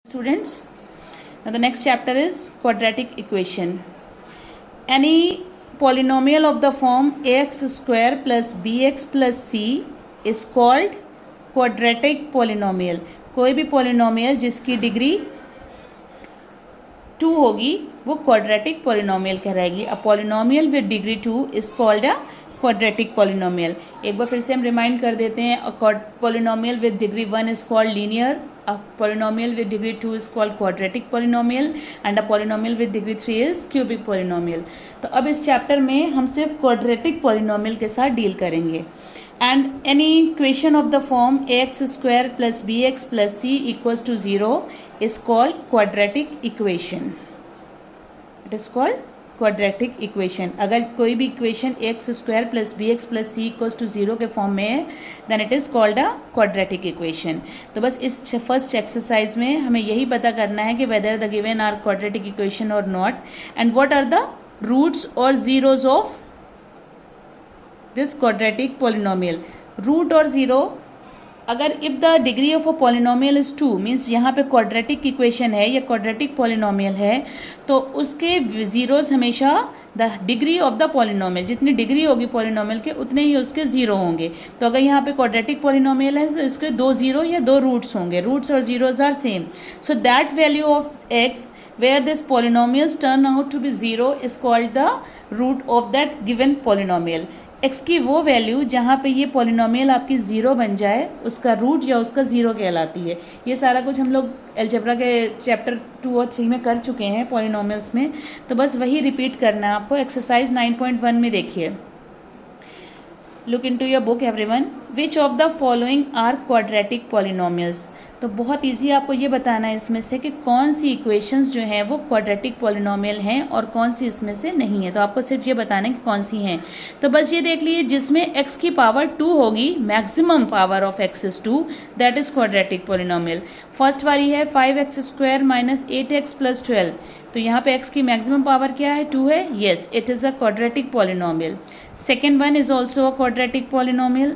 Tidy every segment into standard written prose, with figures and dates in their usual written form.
Students, now the next chapter is quadratic equation. Any polynomial of the form ax square plus bx plus c is called quadratic polynomial. कोई भी polynomial जिसकी degree 2 होगी वो quadratic polynomial कहलाएगी. A polynomial with degree 2 is called a quadratic polynomial. एक बार फिर से हम रिमाइंड कर देते हैं. A polynomial with degree 1 is called linear. A polynomial with degree 2 is called quadratic polynomial and a polynomial with degree 3 is cubic polynomial. तो अब इस चैप्टर में हम सिर्फ quadratic polynomial के साथ डील करेंगे. And any equation of the form ax square plus bx plus c equals to 0 is called quadratic equation. It is called quadratic equation. अगर कोई भी equation x square plus b x plus c equals to 0 के form में है then it is called a quadratic equation. तो बस इस first exercise में हमें यही पता करना है कि whether the given are quadratic equation और not and what are the roots और zeros of this quadratic polynomial. Root और जीरो, अगर if the degree of a polynomial is 2 means यहाँ पे क्वाड्रेटिक इक्वेशन है या क्वाड्रेटिक पॉलिनोमियल है तो उसके जीरोज हमेशा the degree of the polynomial, जितनी डिग्री होगी पॉलिनोमियल के उतने ही उसके जीरो होंगे. तो अगर यहाँ पे क्वाड्रेटिक पॉलिनोमियल है तो इसके 2 जीरो या 2 रूट्स होंगे. रूट्स और zeros are same. So that value of x where this polynomials turn out to be 0 is called the root of that given polynomial. x की वो वैल्यू जहाँ पे ये पॉलिनोमियल आपकी ज़ीरो बन जाए उसका रूट या उसका ज़ीरो कहलाती है. ये सारा कुछ हम लोग अलजेब्रा के चैप्टर 2 और 3 में कर चुके हैं पॉलिनोमियल्स में. तो बस वही रिपीट करना है आपको. एक्सरसाइज 9.1 में देखिए. Look into your book everyone. Which of the following are quadratic polynomials. तो बहुत इजी आपको ये बताना है इसमें से कि कौन सी इक्वेशंस जो हैं वो क्वाड्रेटिक पॉलिनोमियल हैं और कौन सी इसमें से नहीं है. तो आपको सिर्फ ये बताना है कि कौन सी हैं. तो बस ये देख लीजिए, जिसमें x की पावर 2 होगी, maximum power of x is 2, that is quadratic polynomial. First वाली है 5x square minus 8x plus 12. तो यहाँ पे x की मैक्सिमम पावर क्या है? 2 है. Yes, it is a quadratic polynomial. Second one is also a quadratic polynomial.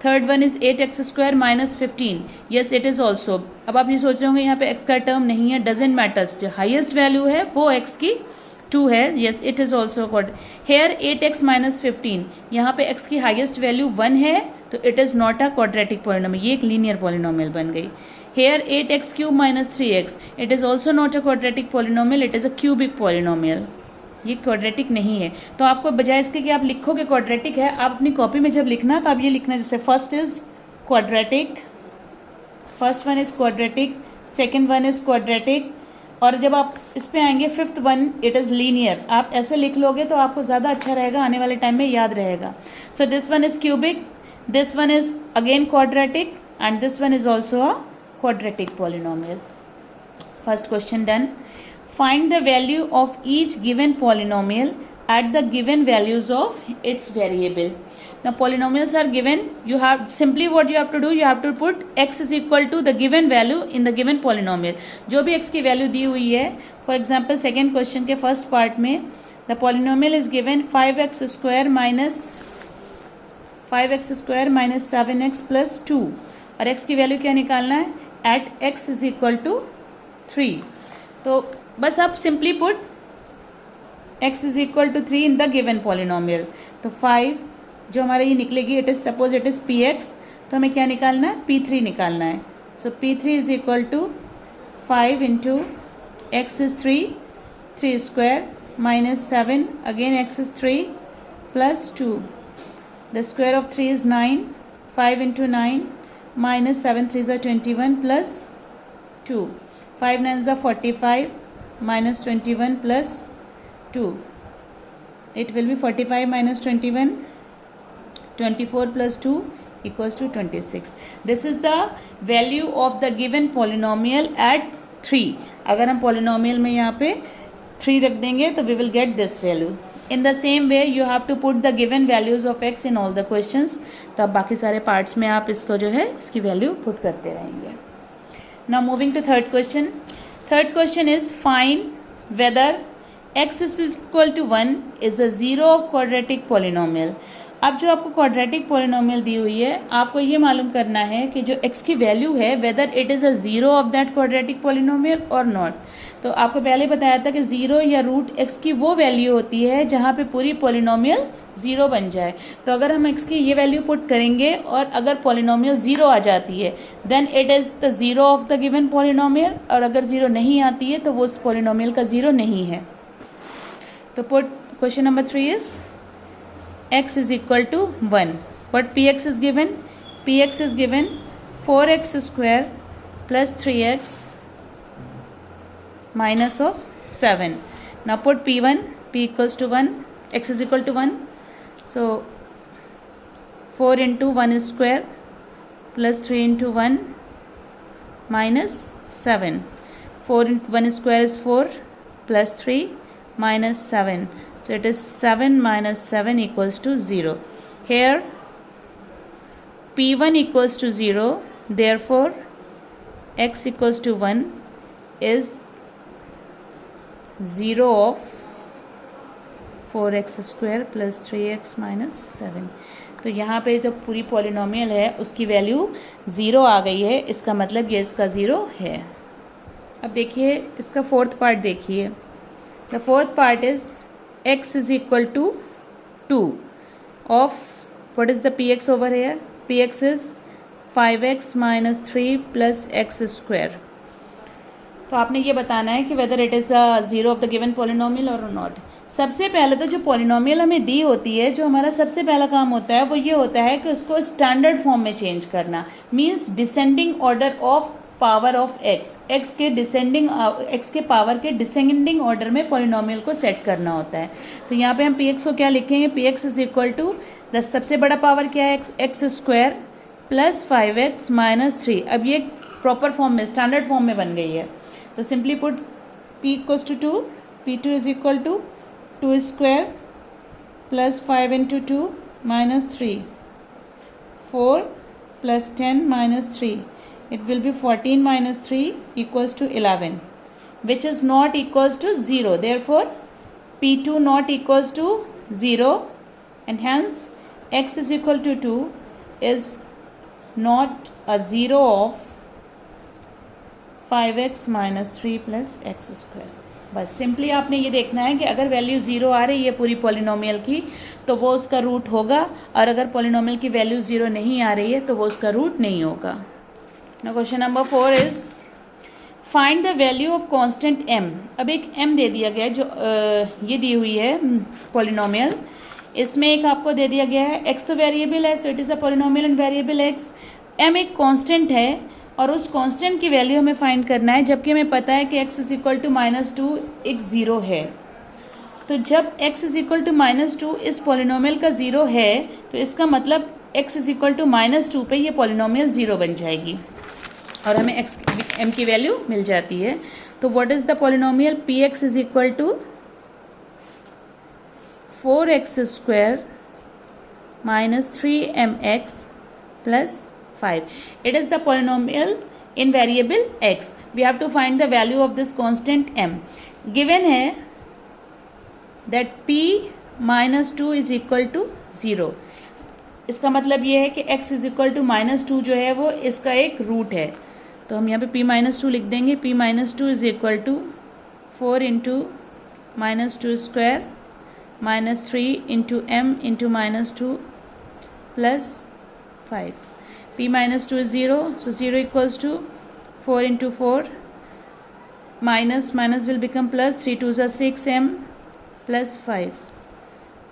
Third one is 8x square minus 15. Yes, it is also. अब आप ये सोच रहे होंगे यहाँ पे x का टर्म नहीं है. डजेंट मैटर्स, जो हाइएस्ट वैल्यू है वो x की 2 है. Yes, it is also here 8x minus 15. यहाँ पे x की हाइएस्ट वैल्यू 1 है तो it is not a quadratic polynomial. ये एक लीनियर पॉलिनोमियल बन गई. Here 8x cube minus 3x. It is also not a quadratic polynomial, it is a cubic polynomial. ये क्वाड्रेटिक नहीं है. तो आपको बजाय इसके कि आप लिखोगे क्वाड्रेटिक है, आप अपनी कॉपी में जब लिखना तो आप ये लिखना जैसे first is quadratic, first one is quadratic, second one is quadratic, और जब आप इस पे आएंगे fifth one it is linear. आप ऐसे लिख लोगे तो आपको ज़्यादा अच्छा रहेगा, आने वाले टाइम में याद रहेगा. So this one is cubic, this one is again quadratic and this one is also a quadratic polynomial. First question done. Find the value of each given polynomial at the given values of its variable. Now polynomials are given. You have simply what you have to do, you have to put x is equal to the given value in the given polynomial. जो भी x की value दी हुई है, for example second question के first part में the polynomial is given 5x square minus 7x plus 2 और x की value क्या निकालना है? at x is equal to 3. तो बस आप simply put x is equal to 3 in the given polynomial. तो 5 जो हमारे ये निकलेगी, it is suppose it is px, तो हमें क्या निकालना है? p3 निकालना है. So p3 is equal to 5 into x is 3 square minus 7 again x is 3 plus 2. The square of 3 is 9. 5 into 9 minus 7 3 is 21 plus 2. 5 9 is 45 minus 21 plus 2. It will be 45 minus 21, 24 plus 2 equals to 26. This is the value of the given polynomial at 3. अगर हम polynomial में यहाँ पे 3 रख देंगे तो we will get this value. In the same way you have to put the given values of x in all the questions. तो अब बाकी सारे parts में आप इसको जो है इसकी value put करते रहेंगे. Now moving to third question. Third question is find whether x is equal to 1 is a zero of quadratic polynomial. अब जो आपको क्वाड्रेटिक पॉलिनोमियल दी हुई है, आपको ये मालूम करना है कि जो x की वैल्यू है whether it is a zero of that quadratic polynomial और नॉट। तो आपको पहले बताया था कि ज़ीरो या रूट x की वो वैल्यू होती है जहाँ पे पूरी पॉलिनोमियल ज़ीरो बन जाए। तो अगर हम x की ये वैल्यू पुट करेंगे और अगर पॉलिनोमियल ज़ीरो आ जाती है then it is the zero of the given polynomial, और अगर ज़ीरो नहीं आती है तो वो उस पॉलिनोमियल का ज़ीरो नहीं है। तो put question number 3 is x is equal to 1. What px is given? Px is given 4x square plus 3x minus of 7. Now put p1, p equals to 1, x is equal to 1. So 4 into 1 square plus 3 into 1 minus 7. 4 into 1 square is 4 plus 3 minus 7. So it is 7 minus 7 equals to 0. Here p1 equals to 0, therefore x equals to 1 is 0 of 4x square plus 3x minus 7. तो यहाँ पे जो पूरी polynomial है उसकी value 0 आ गई है, इसका मतलब ये इसका 0 है। अब देखिए इसका फोर्थ पार्ट देखिए। The fourth part is x is equal to 2 of what is the px over here? Px is 5x minus 3 plus x square. तो आपने ये बताना है कि whether it is a zero of the given polynomial और not. सबसे पहले तो जो पॉलिनोमियल हमें दी होती है, जो हमारा सबसे पहला काम होता है वो ये होता है कि उसको स्टैंडर्ड फॉर्म में चेंज करना, means descending order of power of x के पावर के डिसेंडिंग ऑर्डर में पॉलिनोमियल को सेट करना होता है। तो यहाँ पे हम px को क्या लिखेंगे? px is equal to the सबसे बड़ा पावर क्या है? x square plus 5x minus 3। अब ये प्रॉपर फॉर्म में, स्टैंडर्ड फॉर्म में बन गई है। तो simply put p equals to 2, p2 is equal to 2 square plus 5 into 2 minus 3, 4 plus 10 minus 3. It will be 14 minus 3 equals to 11, which is not equals to 0. Therefore, P2 not equals to 0, and hence x is equal to 2 is not a 0 of 5x minus 3 plus x square. बस simply आपने ये देखना है कि अगर value 0 आ रही है पूरी पॉलिनोमियल की तो वो उसका रूट होगा, और अगर पॉलिनोमियल की वैल्यू 0 नहीं आ रही है तो वो उसका रूट नहीं होगा। Now question number 4 is find the value of constant m. अब एक m दे दिया गया है, जो ये दी हुई है पॉलिनोमियल, इसमें एक आपको दे दिया गया है x तो वेरिएबल है, सो it is a polynomial and variable x। m एक कांस्टेंट है और उस कांस्टेंट की वैल्यू हमें फाइंड करना है, जबकि हमें पता है कि x इज इक्वल टू -2 एक ज़ीरो है। तो जब x इज इक्वल टू -2 इस पॉलिनोमियल का ज़ीरो है तो इसका मतलब x इज इक्वल टू -2 पे ये पॉलिनोमियल ज़ीरो बन जाएगी और हमें m की वैल्यू मिल जाती है। तो what is the polynomial? px is equal to 4x square minus 3mx plus 5. It is the polynomial in variable x. We have to find the value of this constant m. Given है that p -2 is equal to 0. इसका मतलब ये है कि x is equal to -2 जो है वो इसका एक रूट है। तो हम यहाँ पे p -2 लिख देंगे। p -2 is equal to 4 into -2 square minus 3 into m into -2 plus 5. p -2 is 0, so 0 equals to 4 into 4 minus will become plus, 3 2 6m plus 5.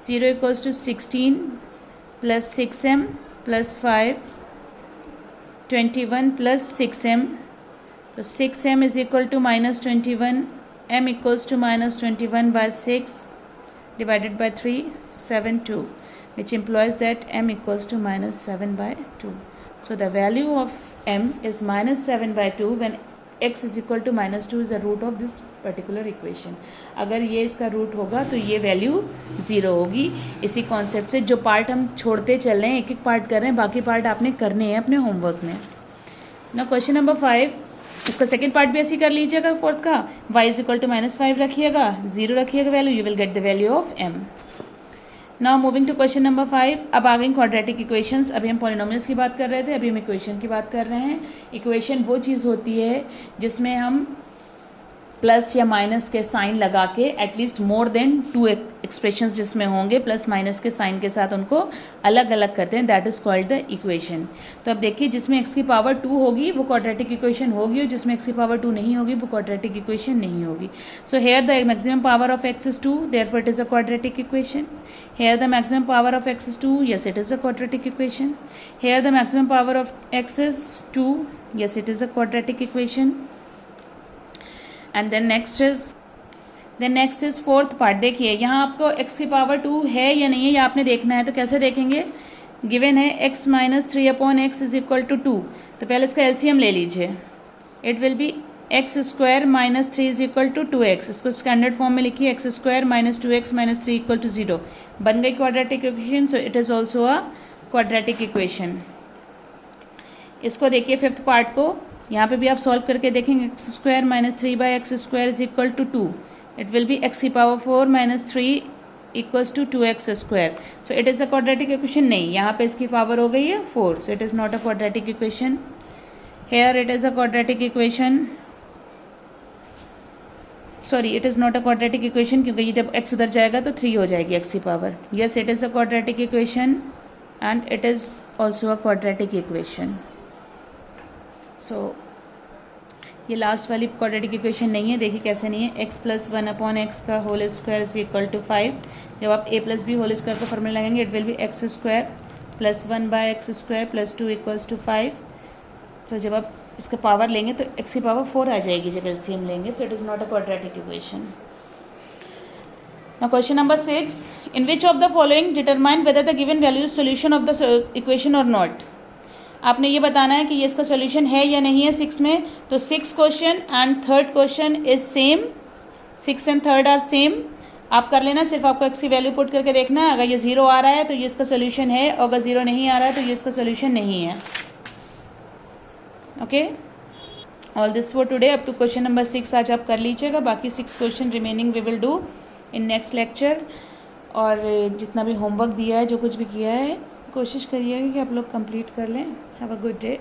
0 equals to 16 plus 6m plus 5, 21 plus 6m. तो 6m is equal to -21, m equals to -21 by 6 divided by 3, 7 2, which implies that m equals to -7 by 2. So the value of m is -7 by 2 when x is equal to -2 is the root of this particular equation. अगर ये इसका root होगा तो ये value 0 होगी। इसी concept से जो पार्ट हम छोड़ते चल रहे हैं, एक एक पार्ट कर रहे हैं, बाकी पार्ट आपने करने हैं अपने होमवर्क में। ना क्वेश्चन नंबर 5, इसका सेकेंड पार्ट भी ऐसे कर लीजिएगा। फोर्थ का y इज इक्वल टू -5 रखिएगा, 0 रखिएगा value, you will get the value of m. Now moving to question number 5। अब आ गई क्वाड्रेटिक इक्वेशंस। अभी हम पॉलिनोमियल्स की बात कर रहे थे, अभी हम इक्वेशन की बात कर रहे हैं। इक्वेशन वो चीज़ होती है जिसमें हम प्लस या माइनस के साइन लगा के एटलीस्ट मोर देन 2 एक्सप्रेशंस जिसमें होंगे प्लस माइनस के साइन के साथ उनको अलग अलग करते हैं, that is called the equation. तो अब देखिए, जिसमें x की पावर 2 होगी वो क्वाड्रेटिक इक्वेशन होगी, और जिसमें x की पावर 2 नहीं होगी वो क्वाड्रेटिक इक्वेशन नहीं होगी। So here the maximum power of x is 2, therefore it is a quadratic equation. Here the maximum power of x is 2, yes it is a quadratic equation. Here the maximum power of x is 2, yes it is a quadratic equation. And then next is fourth part. देखिए यहाँ आपको x की power 2 है या नहीं है ये आपने देखना है। तो कैसे देखेंगे, गिवन है x minus 3/x is equal to 2, तो पहले इसका एलसीएम ले लीजिए। It will be x square minus 3 is equal to 2x। इसको स्टैंडर्ड फॉर्म में लिखिए, x square minus 2x minus 3 equal to 0। बन गई quadratic equation, so it is also a quadratic equation. इसको देखिए फिफ्थ पार्ट को, यहाँ पे भी आप सॉल्व करके देखेंगे। X square minus 3/x square is equal to 2। It will be x की power 4 minus 3 equals to 2x square. So it is a quadratic equation. नहीं, यहाँ पे इसकी पावर हो गई है 4, so it is not a quadratic equation. Here it is a quadratic equation, sorry it is not a quadratic equation, क्योंकि ये जब x उधर जाएगा तो 3 हो जाएगी x की power. Yes it is a quadratic equation and it is also a quadratic equation. So ये लास्ट वाली क्वाड्रेटिक इक्वेशन नहीं है। देखिए कैसे नहीं है, x प्लस 1/x का whole square is equal to 5। जब आप a plus b whole square का फॉर्मूला लगाएंगे, it will be x square plus 1/x square plus 2 equals to 5। तो जब आप इसका पावर लेंगे तो x की पावर 4 आ जाएगी जब एलसीएम लेंगे। सो it is not a quadratic equation. Now question number 6, in which of the following determine whether the given value is solution of the equation और नॉट। आपने ये बताना है कि ये इसका सोल्यूशन है या नहीं है 6 में। तो 6 question and third question is same, 6 and third are same. आप कर लेना, सिर्फ आपको x की वैल्यू पुट करके देखना है। अगर ये 0 आ रहा है तो ये इसका सोल्यूशन है, और अगर 0 नहीं आ रहा है तो ये इसका सोल्यूशन नहीं है। Okay, all this for today. Up to question number 6 आज आप कर लीजिएगा, बाकी 6 question remaining we will do in next lecture. और जितना भी होमवर्क दिया है, जो कुछ भी किया है, कोशिश करिएगा कि आप लोग कंप्लीट कर लें। Have a good day.